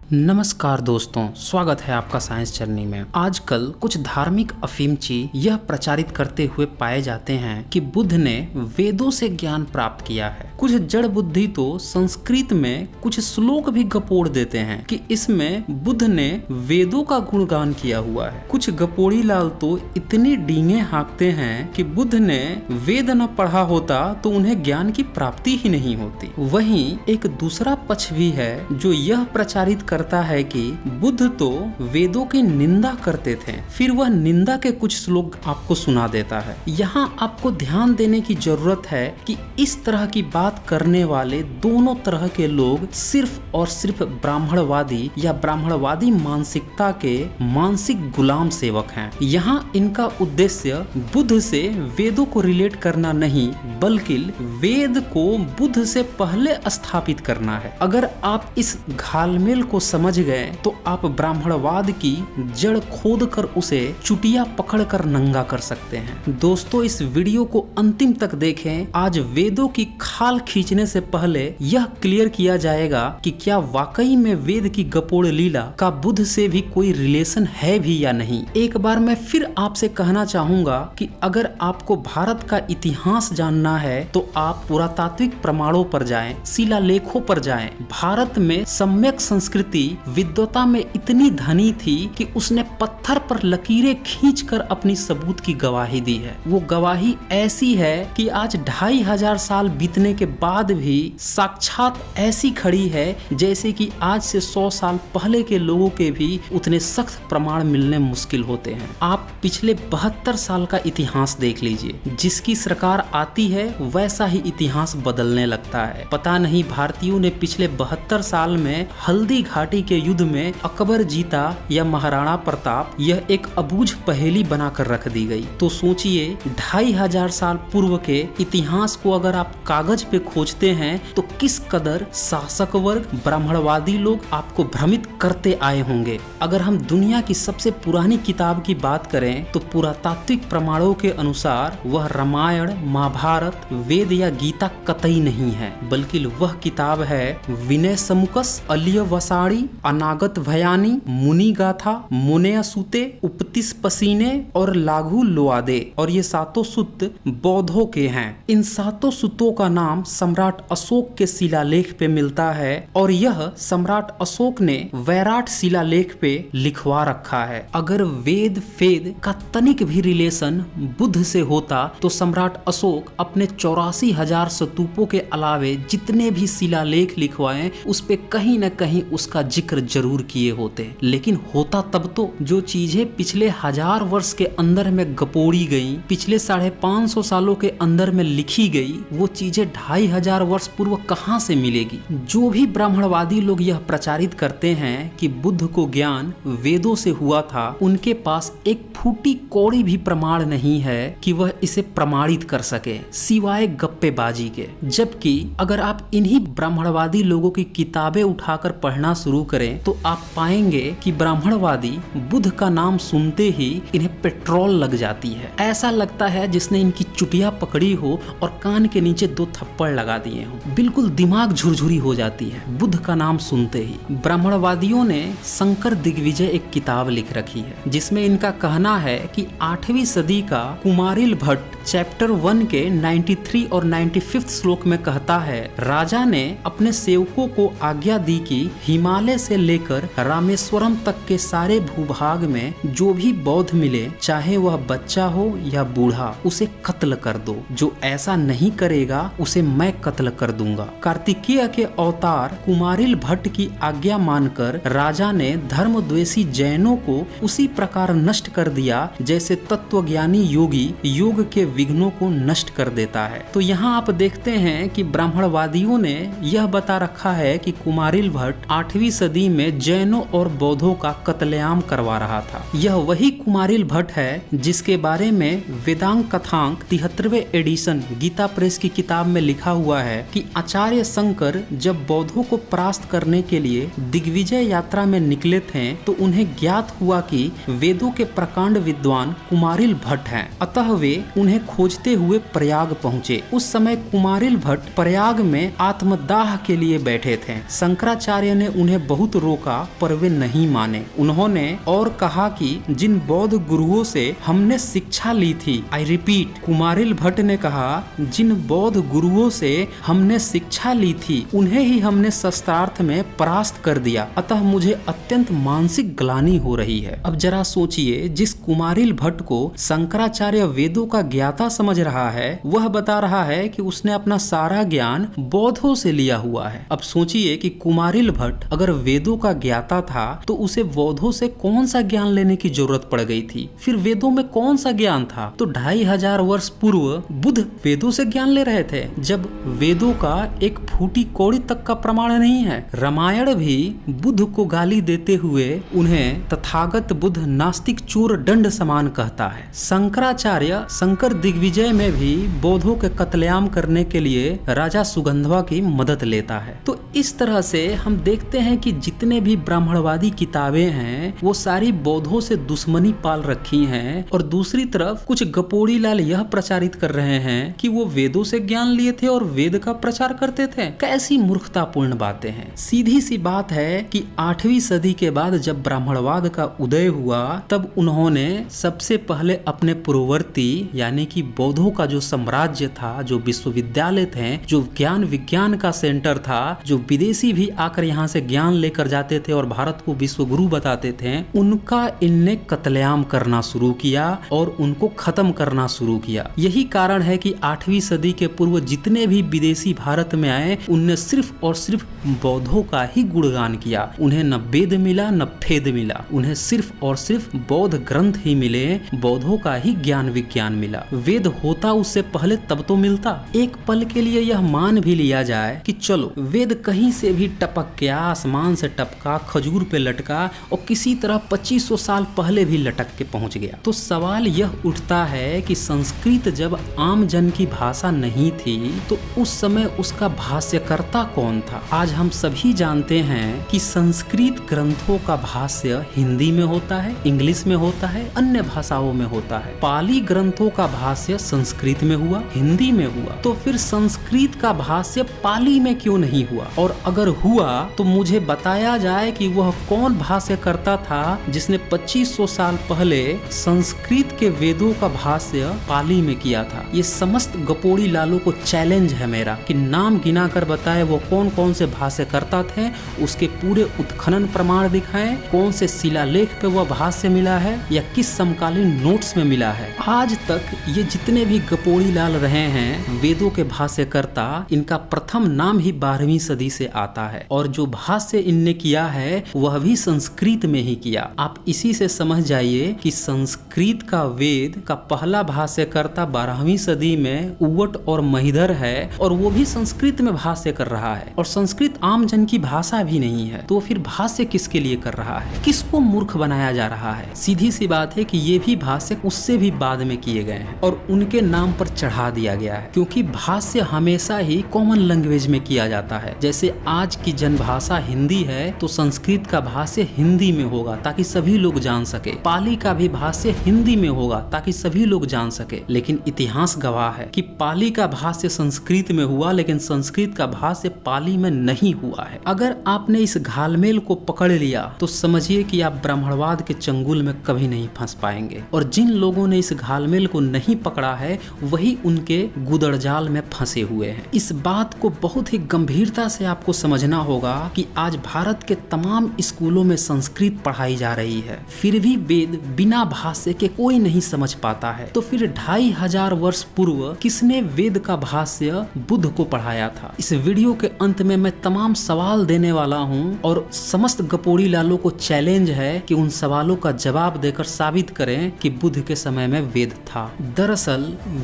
नमस्कार दोस्तों, स्वागत है आपका साइंस जर्नी में। आजकल कुछ धार्मिक अफीमची यह प्रचारित करते हुए पाए जाते हैं कि बुद्ध ने वेदों से ज्ञान प्राप्त किया है। कुछ जड़ बुद्धि तो संस्कृत में कुछ श्लोक भी गपोड़ देते हैं कि इसमें बुद्ध ने वेदों का गुणगान किया हुआ है। कुछ गपोड़ी लाल तो इतनी डींगे हाँकते हैं कि बुद्ध ने वेद न पढ़ा होता तो उन्हें ज्ञान की प्राप्ति ही नहीं होती। वहीं एक दूसरा पक्ष भी है जो यह प्रचारित करता है कि बुद्ध तो वेदों की निंदा करते थे, फिर वह निंदा के कुछ श्लोक आपको सुना देता है। यहाँ आपको ध्यान देने की जरूरत है कि इस तरह की बात करने वाले दोनों तरह के लोग सिर्फ और सिर्फ ब्राह्मणवादी या ब्राह्मणवादी मानसिकता के मानसिक गुलाम सेवक हैं। यहाँ इनका उद्देश्य बुद्ध से वेदों को रिलेट करना नहीं, बल्कि वेद को बुद्ध से पहले स्थापित करना है। अगर आप इस घालमेल को समझ गए तो आप ब्राह्मणवाद की जड़ खोद कर उसे चुटिया पकड़कर नंगा कर सकते हैं। दोस्तों, इस वीडियो को अंतिम तक देखें। आज वेदों की खाल खींचने से पहले यह क्लियर किया जाएगा कि क्या वाकई में वेद की गपोड़ लीला का बुद्ध से भी कोई रिलेशन है भी या नहीं। एक बार मैं फिर आपसे कहना चाहूंगा कि अगर आपको भारत का इतिहास जानना है तो आप पुरातात्विक प्रमाणों पर जाएं, शिलालेखों पर जाएं। भारत में सम्यक संस्कृति विद्वता में इतनी धनी थी कि उसने पत्थर पर लकीरें खींचकर अपनी सबूत की गवाही दी है। वो गवाही ऐसी है कि आज 2500 साल बीतने के बाद भी साक्षात ऐसी खड़ी है जैसे कि आज से 100 साल पहले के लोगों के भी उतने सख्त प्रमाण मिलने मुश्किल होते हैं। आप पिछले 72 साल का इतिहास देख लीजिए। जिसकी सरकार आती है वैसा ही इतिहास बदलने लगता है। पता नहीं भारतीयों ने पिछले 72 साल में हल्दी घाटी के युद्ध में अकबर जीता या महाराणा प्रताप, यह एक अबूझ पहेली बनाकर रख दी गई। तो सोचिए 2500 साल पूर्व के इतिहास को अगर आप कागज पे खोजते हैं तो किस कदर शासक वर्ग, ब्राह्मणवादी लोग आपको भ्रमित करते आए होंगे। अगर हम दुनिया की सबसे पुरानी किताब की बात करें तो पुरातात्विक प्रमाणों के अनुसार वह रामायण, महाभारत, वेद या गीता कतई नहीं है, बल्कि वह किताब है विनय समुकस, अलिय वसाड़ी, अनागत भयानी, मुनि गाथा, मुनेय सूते, उपतिस पसीने और लाघु लोआदे। और ये सातों सूत बौद्धों के हैं। इन सातों सूतों का नाम सम्राट अशोक के शिलालेख पे मिलता है और यह सम्राट अशोक ने वैराट शिलालेख पे लिखवा रखा है। अगर वेद फेद का तनिक भी रिलेशन बुद्ध से होता तो सम्राट अशोक अपने 84,000 स्तूपों के अलावे जितने भी शिलालेख लिखवाए उस पे कहीं न कहीं उसका जिक्र जरूर किए होते। लेकिन होता तब तो जो चीजें पिछले 1000 वर्ष के अंदर में गपोड़ी गई, पिछले 550 सालों के अंदर में लिखी गई, वो चीजें 2500 वर्ष पूर्व कहाँ से मिलेगी। जो भी ब्राह्मणवादी लोग यह प्रचारित करते हैं कि बुद्ध को ज्ञान वेदों से हुआ था, उनके पास एक फूटी कौड़ी भी प्रमाण नहीं है कि वह इसे प्रमाणित कर सके, सिवाय गप्पेबाजी के। जबकि अगर आप इन्हीं ब्राह्मणवादी लोगों की किताबें उठाकर पढ़ना शुरू करें तो आप पाएंगे कि ब्राह्मणवादी बुद्ध का नाम सुनते ही इन्हें पेट्रोल लग जाती है। ऐसा लगता है जिसने इनकी चुटिया पकड़ी हो और कान के नीचे 2 थप्पड़ लगा दिए हो। बिल्कुल दिमाग झुरझुरी हो जाती है बुद्ध का नाम सुनते ही। ब्राह्मणवादियों ने शंकर दिग्विजय एक किताब लिख रखी है जिसमें इनका कहना है कि 8वीं सदी का कुमारिल भट्ट चैप्टर 1 के 93 और 95 श्लोक में कहता है, राजा ने अपने सेवकों को आज्ञा दी कि हिमालय से लेकर रामेश्वरम तक के सारे भूभाग में जो भी बौद्ध मिले, चाहे वह बच्चा हो या बूढ़ा, उसे कत्ल कर दो। जो ऐसा नहीं करेगा उसे मैं कत्ल कर दूंगा। कार्तिकेय के अवतार कुमारिल भट्ट की आज्ञा मानकर राजा ने धर्मद्वेषी जैनों को उसी प्रकार नष्ट कर दिया जैसे तत्वज्ञानी योगी योग के विघ्नों को नष्ट कर देता है। तो यहाँ आप देखते हैं कि ब्राह्मणवादियों ने यह बता रखा है कि कुमारिल भट्ट 8वीं सदी में जैनों और बौद्धों का कत्लेआम करवा रहा था। यह वही कुमारिल भट्ट है जिसके बारे में वेदांग कथांक 73वें एडिशन गीता प्रेस की किताब में लिखा हुआ है कि आचार्य शंकर जब बौद्धों को परास्त करने के लिए दिग्विजय यात्रा में निकले थे तो उन्हें ज्ञात हुआ कि वेदों के प्रकांड विद्वान कुमारिल भट्ट हैं। अतः वे उन्हें उन्हें खोजते हुए प्रयाग पहुँचे। उस समय कुमारिल भट्ट प्रयाग में आत्मदाह के लिए बैठे थे। शंकराचार्य ने उन्हें बहुत रोका पर वे नहीं माने। उन्होंने और कहा कि जिन बौद्ध गुरुओं से हमने शिक्षा ली थी, आई रिपीट, कुमारिल भट्ट ने कहा जिन बौद्ध गुरुओं से हमने शिक्षा ली थी उन्हें ही हमने शस्त्रार्थ में परास्त कर दिया, अतः मुझे अत्यंत मानसिक ग्लानि हो रही है। अब जरा सोचिए, जिस कुमारिल भट्ट को शंकराचार्य वेदों का ज्ञाता समझ रहा है वह बता रहा है कि उसने अपना सारा ज्ञान बौद्धों से लिया हुआ है। अब सोचिए कि कुमारिल भट्ट अगर वेदों का ज्ञाता था तो उसे बौद्धों से कौन सा ज्ञान लेने की जरूरत पड़ गई थी। फिर वेदों में कौन सा ज्ञान था? तो 2500 वर्ष पूर्व बुद्ध वेदों से ज्ञान ले रहे थे, जब वेदों का एक फूटी कौड़ी तक का प्रमाण नहीं है। रामायण भी बुद्ध को गाली देते हुए उन्हें तथागत बुद्ध नास्तिक चोर दंड समान कहता है। शंकराचार्य शंकर दिग्विजय में भी बौद्धों के कत्लेआम करने के लिए राजा सुगंधवा की मदद लेता है। तो इस तरह से हम देखते हैं कि जितने भी ब्राह्मणवादी किताबें हैं वो सारी बौद्धों से दुश्मनी पाल रखी हैं, और दूसरी तरफ कुछ गपोड़ी लाल यह प्रचारित कर रहे हैं कि वो वेदों से ज्ञान लिए थे और वेद का प्रचार करते थे। कैसी मूर्खतापूर्ण बातें हैं। सीधी सी बात है कि 8वीं सदी के बाद जब ब्राह्मणवाद का उदय हुआ तब उन्होंने सबसे पहले अपने पूर्ववर्ती यानी कि बौद्धों का जो साम्राज्य था, जो विश्वविद्यालय थे, जो ज्ञान विज्ञान का सेंटर था, जो विदेशी भी आकर यहाँ से ज्ञान लेकर जाते थे और भारत को विश्व गुरु बताते थे, उनका इनने कत्लेआम करना शुरू किया और उनको खत्म करना शुरू किया। यही कारण है कि 8वीं सदी के पूर्व जितने भी विदेशी भारत में आए उनने सिर्फ और सिर्फ बौद्धों का ही गुणगान किया। उन्हें न वेद मिला न फेद मिला, उन्हें सिर्फ और सिर्फ बौद्ध ग्रंथ ही मिले, बौद्धों का ही ज्ञान विज्ञान मिला। वेद होता उससे पहले तब तो मिलता। एक पल के लिए यह मान भी लिया जाए कि चलो वेद कहीं से भी टपक के आसमान से टपका, खजूर पे लटका और किसी तरह 2500 साल पहले भी लटक के पहुंच गया, तो सवाल यह उठता है कि संस्कृत जब आम जन की भाषा नहीं थी तो उस समय उसका भाष्यकर्ता कौन था? आज हम सभी जानते हैं कि संस्कृत ग्रंथों का भाष्य हिंदी में होता है, इंग्लिश में होता है, अन्य भाषाओं में होता है। पाली ग्रंथों का भाष्य संस्कृत में हुआ, हिंदी में हुआ, तो फिर संस्कृत का भाष्य पाली में क्यों नहीं हुआ? और अगर हुआ तो मुझे बताया जाए कि वह कौन भाष्यकर्ता था जिसने 2500 साल पहले संस्कृत के वेदों का भाष्य पाली में किया था। ये समस्त गपोड़ी लालों को चैलेंज है मेरा कि नाम गिना कर बताए वो कौन कौन से भाष्यकर्ता थे, उसके पूरे उत्खनन प्रमाण दिखाएं, कौन से शिलालेख पे वह भाष्य मिला है या किस समकालीन नोट्स में मिला है। आज तक ये जितने भी गपोड़ी लाल रहे हैं वेदों के भाष्यकर्ता, इनका प्रथम नाम ही 12वीं सदी से आता है और जो भाष्य इनने किया है वह भी संस्कृत में ही किया। आप इसी से समझ जाइए कि संस्कृत का वेद का पहला भाष्यकर्ता 12वीं सदी में उवट और महिधर है और वो भी संस्कृत में भाष्य कर रहा है, और संस्कृत आम जन की भाषा भी नहीं है, तो फिर भाष्य किसके लिए कर रहा है? किसको मूर्ख बनाया जा रहा है? सीधी सी बात है कि ये भी भाष्य उससे भी बाद में किए गए हैं और उनके नाम पर चढ़ा दिया गया है, क्योंकि भाष्य हमेशा ही कॉमन लैंग्वेज में किया जाता है। जैसे आज की जनभाषा हिंदी है तो संस्कृत का भाष्य हिंदी में होगा ताकि सभी लोग जान सके, पाली का भी भाष्य हिंदी में होगा ताकि सभी लोग जान सके। लेकिन इतिहास गवाह है कि पाली का भाष्य संस्कृत में हुआ लेकिन संस्कृत का भाष्य पाली में नहीं हुआ है। अगर आपने इस घालमेल को पकड़ लिया तो समझिए कि आप ब्राह्मणवाद के चंगुल में कभी नहीं फंस पाएंगे, और जिन लोगों ने इस घालमेल को नहीं पकड़ा है वही उनके गुदड़जाल में फंसे हुए हैं। इस बात को बहुत ही गंभीरता से आपको समझना होगा कि आज भारत के तमाम स्कूलों में संस्कृत पढ़ाई जा रही है, फिर भी वेद बिना भाष्य के कोई नहीं समझ पाता है। तो फिर 2500 वर्ष पूर्व किसने वेद का भाष्य बुद्ध को पढ़ाया था? इस वीडियो के अंत में मैं तमाम सवाल देने वाला हूं और समस्त गपोड़ी लालों को चैलेंज है कि उन सवालों का जवाब देकर साबित करें कि बुद्ध के समय में वेद था। दरअसल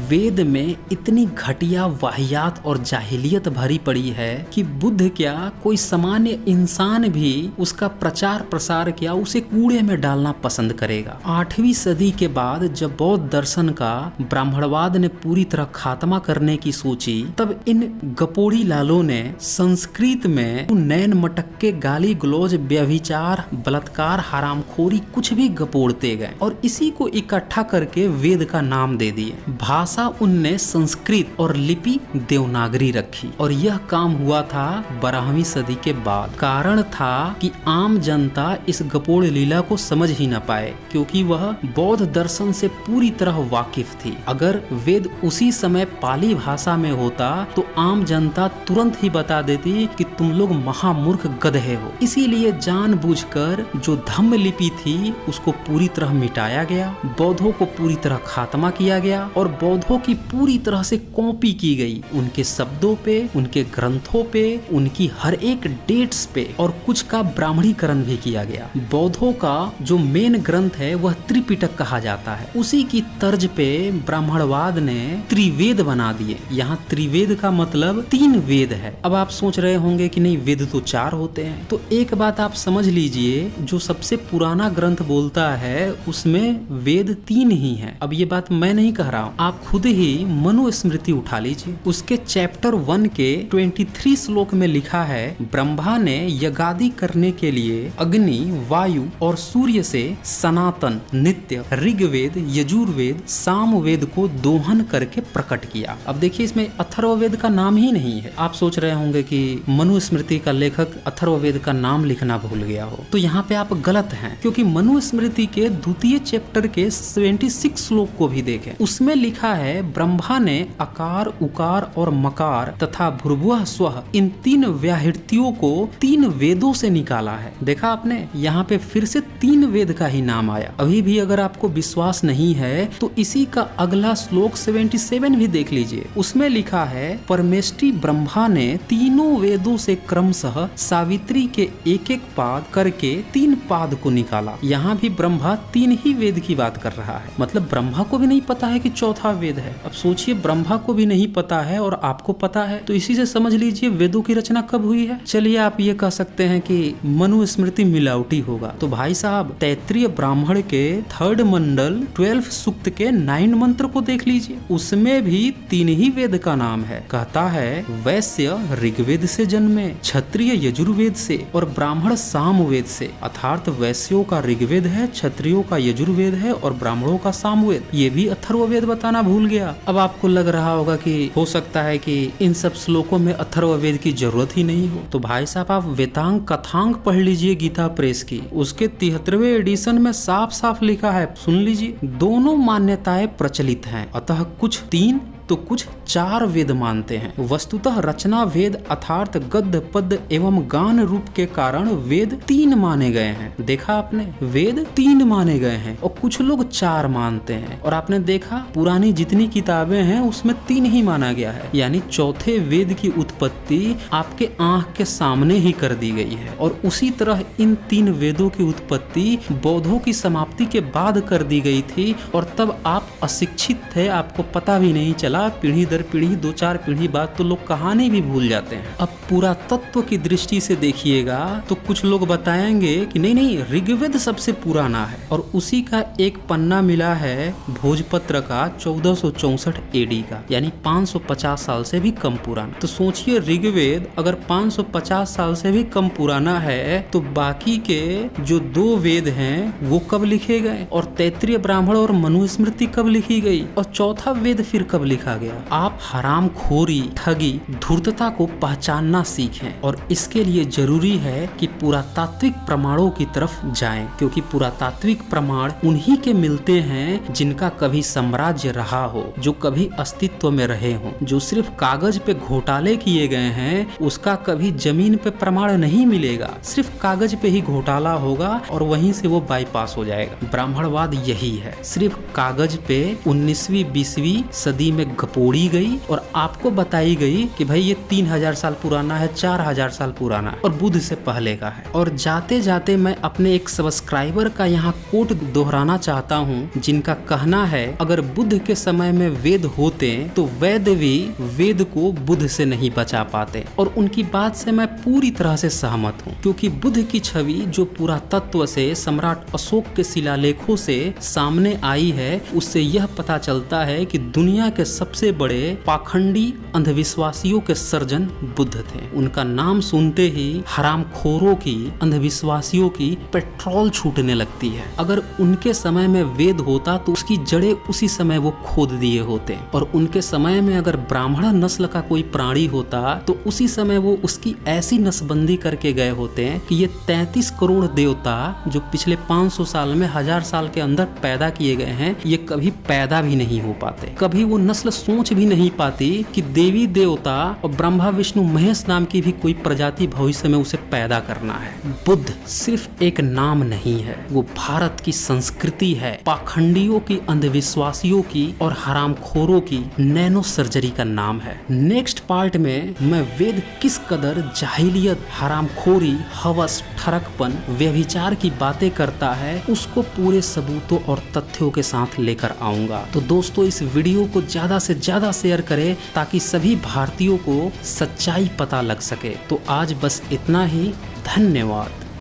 वेद में इतनी घटिया वाहियात और जाहिलियत भरी पड़ी है कि बुद्ध बुद्ध क्या, कोई सामान्य इंसान भी उसका प्रचार प्रसार किया उसे कूड़े में डालना पसंद करेगा। 8वीं सदी के बाद जब बौद्ध दर्शन का ब्राह्मणवाद ने पूरी तरह खात्मा करने की सोची, तब इन गपोड़ी लालों ने संस्कृत में नैन मटक्के, गाली गलौज, व्यभिचार, बलात्कार, हरामखोरी कुछ भी गपोड़ते गए और इसी को इकट्ठा करके वेद का नाम दे दिए। भाषा उनने संस्कृत और लिपि देवनागरी रखी और यह काम हुआ था 12वीं सदी के बाद। कारण था कि आम जनता इस गपोड़ लीला को समझ ही न पाए क्योंकि वह बौद्ध दर्शन से पूरी तरह वाकिफ थी। अगर वेद उसी समय पाली भाषा में होता तो आम जनता तुरंत ही बता देती कि तुम लोग महामूर्ख गधे हो। इसीलिए जानबूझकर जो धम्म लिपि थी उसको पूरी तरह मिटाया गया, बौद्धों को पूरी तरह खात्मा किया गया और बौद्धों की पूरी तरह से कॉपी की गई, उनके शब्दों पे, उनके ग्रंथों पे, उनकी हर एक डेट्स पे और कुछ का ब्राह्मणीकरण भी किया गया। बौद्धों का जो मेन ग्रंथ है वह त्रिपिटक कहा जाता है। उसी की तर्ज पे ब्राह्मणवाद ने त्रिवेद बना दिए। यहाँ त्रिवेद का मतलब 3 वेद है। अब आप सोच रहे होंगे कि नहीं वेद तो 4 होते हैं, तो एक बात आप समझ लीजिए, जो सबसे पुराना ग्रंथ बोलता है उसमें वेद 3 ही है। अब ये बात मैं नहीं कह रहा हूँ, आप खुद ही मनुस्मृति उठा लीजिए, उसके चैप्टर 1 के 23 श्लोक में लिखा है, ब्रह्मा ने यज्ञादि करने के लिए अग्नि, वायु और सूर्य से सनातन, नित्य, ऋग्वेद, यजुर्वेद, सामवेद को दोहन करके प्रकट किया। अब देखिए इसमें अथर्ववेद का नाम ही नहीं है। आप सोच रहे होंगे कि मनुस्मृति का लेखक अथर्ववेद का नाम लिखना भूल गया हो, तो यहाँ पे आप गलत हैं क्योंकि मनुस्मृति के द्वितीय चैप्टर के 76 श्लोक को भी देखें, उसमें लिखा है ब्रह्मा ने अकार, उकार और मकार तथा भूर्भुवः स्वः इन 3 व्याहृतियों को 3 वेदों से निकाला है। देखा आपने, यहाँ पे फिर से 3 वेद का ही नाम आया। अभी भी अगर आपको विश्वास नहीं है तो इसी का अगला श्लोक 77 भी देख लीजिए, उसमें लिखा है परमेष्टि ब्रह्मा ने तीनों वेदों से क्रमशः सावित्री के एक एक पाद करके 3 पाद को निकाला। यहाँ भी ब्रह्मा 3 ही वेद की बात कर रहा है, मतलब ब्रह्मा को भी नहीं पता है कि चौथा वेद है। अब सोचिए, ब्रह्मा को भी नहीं पता है और आपको पता है, तो इसी से समझ लीजिए वेदों की रचना कब हुई है। चलिए आप ये कह सकते हैं कि मनुस्मृति मिलावटी होगा, तो भाई साहब तैत्रीय ब्राह्मण के 3rd मंडल 12 सूक्त के 9 मंत्र को देख लीजिए, उसमें भी 3 ही वेद का नाम है। कहता है वैश्य ऋग्वेद से जन्मे, क्षत्रिय यजुर्वेद से और ब्राह्मण सामवेद से, अर्थात वैश्यों का ऋग्वेद है, क्षत्रियों का यजुर्वेद है और ब्राह्मणों का सामवेद। ये भी अथर्ववेद बताना भूल गया। अब आपको लग रहा होगा कि हो सकता है कि इन सब श्लोकों में अथर्ववेद की जरूरत ही नहीं हो, तो भाई साहब आप वेदांग कथांग पढ़ लीजिए गीता प्रेस की, उसके 73वें एडिशन में साफ साफ लिखा है, सुन लीजिए, दोनों मान्यताएं प्रचलित हैं, अतः कुछ 3 तो कुछ 4 वेद मानते हैं। वस्तुतः रचना वेद अर्थात गद्य, पद्य एवं गान रूप के कारण वेद 3 माने गए हैं। देखा आपने, वेद 3 माने गए हैं और कुछ लोग 4 मानते हैं। और आपने देखा पुरानी जितनी किताबें हैं उसमें 3 ही माना गया है, यानी चौथे वेद की उत्पत्ति आपके आंख के सामने ही कर दी गई है। और उसी तरह इन 3 वेदों की उत्पत्ति बौद्धों की समाप्ति के बाद कर दी गई थी और तब आप अशिक्षित थे, आपको पता भी नहीं चला। पीढ़ी दर पीढ़ी 2-4 पीढ़ी बाद तो लोग कहानी भी भूल जाते हैं। अब पूरा तत्व की दृष्टि से देखिएगा तो कुछ लोग बताएंगे कि नहीं ऋग्वेद सबसे पुराना है और उसी का एक पन्ना मिला है भोजपत्र का 1464 एडी का, यानी 550 साल से भी कम पुराना। तो सोचिए ऋग्वेद अगर 550 साल से भी कम पुराना है तो बाकी के जो 2 वेद हैं वो कब लिखे गए और तैत्रीय ब्राह्मण और मनुस्मृति कब लिखी गई और चौथा वेद फिर कब लिखा गया। आप हरामखोरी, ठगी, धूर्तता को पहचानना सीखें और इसके लिए जरूरी है कि पुरातात्विक प्रमाणों की तरफ जाएं, क्योंकि पुरातात्विक प्रमाण उन्हीं के मिलते हैं जिनका कभी साम्राज्य रहा हो, जो कभी अस्तित्व में रहे हों। जो सिर्फ कागज पे घोटाले किए गए हैं उसका कभी जमीन पे प्रमाण नहीं मिलेगा, सिर्फ कागज पे ही घोटाला होगा और वहीं से वो बाईपास हो जाएगा। ब्राह्मणवाद यही है, सिर्फ कागज पे 19वीं 20वीं सदी में गपोड़ी गई और आपको बताई गई कि भाई ये 3000 साल पुराना है, 4000 साल पुराना है और बुद्ध से पहले का है। और जाते जाते मैं अपने एक सब्सक्राइबर का यहाँ कोट दोहराना चाहता हूँ, जिनका कहना है अगर बुद्ध के समय में वेद होते तो वैद्य भी वेद को बुद्ध से नहीं बचा पाते। और उनकी बात से मैं पूरी तरह से सहमत हूँ, क्योंकि बुद्ध की छवि जो पुरातत्व से सम्राट अशोक के शिलालेखों से सामने आई है, उससे यह पता चलता है कि दुनिया के सबसे बड़े पाखंडी अंधविश्वासियों के सर्जन बुद्ध थे। उनका नाम सुनते ही हरामखोरों की, अंधविश्वासियों की पेट्रोल छूटने लगती है। अगर उनके समय में वेद होता तो उसकी जड़ें उसी समय वो खोद दिए होते, और उनके समय में अगर ब्राह्मण नस्ल का कोई प्राणी होता तो उसी समय वो उसकी ऐसी नसबंदी करके गए होते हैं कि ये 33 करोड़ देवता जो पिछले 500 साल में 1000 साल के अंदर पैदा किए गए हैं, ये कभी पैदा भी नहीं हो पाते। कभी वो नस्ल सोच भी नहीं पाती कि देवी देवता और ब्रह्मा विष्णु महेश नाम की भी कोई प्रजाति भविष्य में उसे पैदा करना है। बुद्ध सिर्फ एक नाम नहीं है, वो भारत की संस्कृति है, पाखंडियों की, अंधविश्वासियों की और हरामखोरों की नैनो सर्जरी का नाम है। नेक्स्ट पार्ट में मैं वेद किस कदर जाहिलियत, हरामखोरी, हवस, ठरकपन, व्यभिचार की बातें करता है, उसको पूरे सबूतों और तथ्यों के साथ लेकर आऊंगा। तो दोस्तों, इस वीडियो को ज्यादा से ज्यादा शेयर करें ताकि सभी भारतीयों को सच्चाई पता लग सके। तो आज बस इतना ही। धन्यवाद।